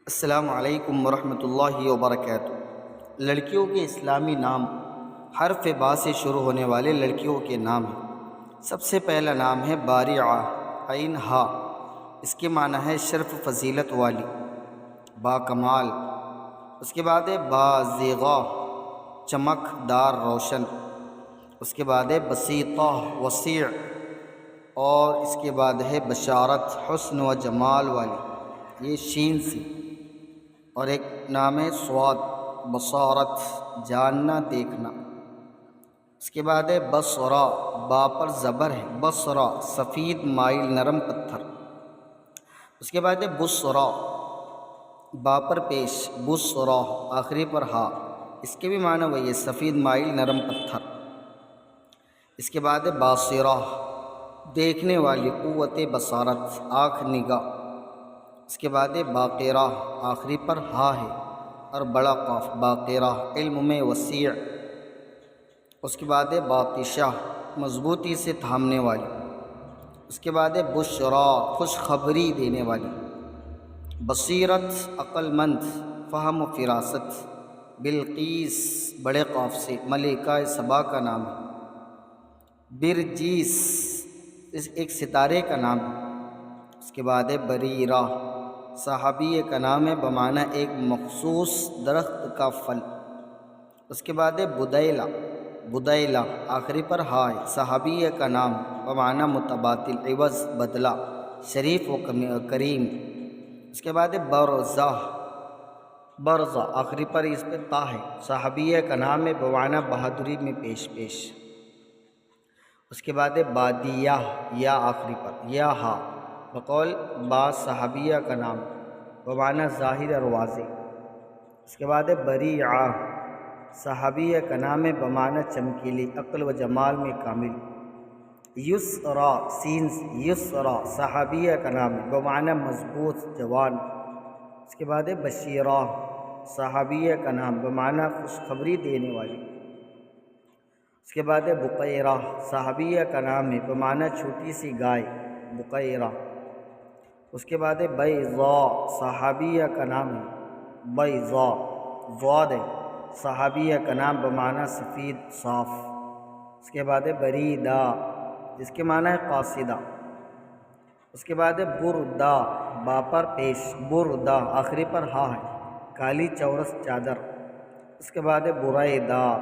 السلام علیکم ورحمۃ اللہ وبرکاتہ۔ لڑکیوں کے اسلامی نام حرف با سے شروع ہونے والے لڑکیوں کے نام ہیں۔ سب سے پہلا نام ہے بارعہ، عین ہا، اس کے معنی ہے شرف فضیلت والی، با کمال۔ اس کے بعد ہے بازغہ، چمک دار روشن۔ اس کے بعد ہے بسیطہ، وسیع۔ اور اس کے بعد ہے بشارت، حسن و جمال والی، یہ شین سی۔ اور ایک نام ہے سواد، بصارت، جاننا دیکھنا۔ اس کے بعد ہے بصرہ، با پر زبر ہے، بصرہ، سفید مائل نرم پتھر۔ اس کے بعد ہے بصرہ، با پر پیش، بصرہ، آخری پر ہا، اس کے بھی معنی وہی ہے، سفید مائل نرم پتھر۔ اس کے بعد ہے باصرہ، دیکھنے والی، قوت بصارت، آنکھ نگاہ۔ اس کے بعد ہے باقرہ، آخری پر ہا ہے اور بڑا قاف، باقرہ، علم میں وسیع۔ اس کے بعد ہے باطشہ، مضبوطی سے تھامنے والی۔ اس کے بعد ہے بشرا، خوشخبری دینے والی۔ بصیرت، عقل مند، فہم و فراست۔ بلقیس، بڑے قاف سے، ملکہ سبا کا نام ہے۔ برجیس، اس ایک ستارے کا نام ہے۔ اس کے بعد ہے بریرہ، صحابی کا نام ہے، بمعنی ایک مخصوص درخت کا پھل۔ اس کے بعد ہے بدیلہ، بدیلہ، آخری پر ہا ہے، صحابی کا نام، بمعنی متبادل، عوض، بدلہ، شریف و کریم۔ اس کے بعد ہے برزہ، برزہ، آخری پر اس پہ تا ہے، صحابی کا نام ہے، بمعنی بہادری میں پیش پیش۔ اس کے بعد ہے بادیہ، یا آخری پر، یا ہا، بقول با صحابیہ کا نام، بمعنی ظاہر اور واضح۔ اس کے بعد ہے بریعہ، صحابیہ کا نام ہے، بمعنی چمکیلی، عقل و جمال میں کامل۔ یسرا، سین، یسرا، صحابیہ کا نام ہے، بمعنی مضبوط، جوان۔ اس کے بعد ہے بشیرہ، صحابیہ کا نام، بمعنی خوشخبری دینے والی۔ اس کے بعد ہے بقیرہ، صحابیہ کا نام ہے، بمعنی چھوٹی سی گائے، بقیرہ۔ اس کے بعد ہے بیضاء، صحابیہ کا نام ہے، بیضاء، ضاد ہے، صحابیہ کا نام، بمعنی سفید، صاف۔ اس کے بعد ہے بریدہ، جس کے معنی ہے قاصدہ۔ اس کے بعد ہے بردہ، با پر پیش، بردہ، آخری پر ہا ہے، کالی چورس چادر۔ اس کے بعد ہے بریدہ۔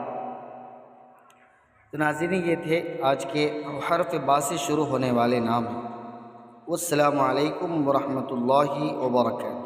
تو ناظرین، یہ تھے آج کے حرف با سے شروع ہونے والے نام ہیں۔ والسلام علیکم ورحمۃ اللہ وبرکاتہ۔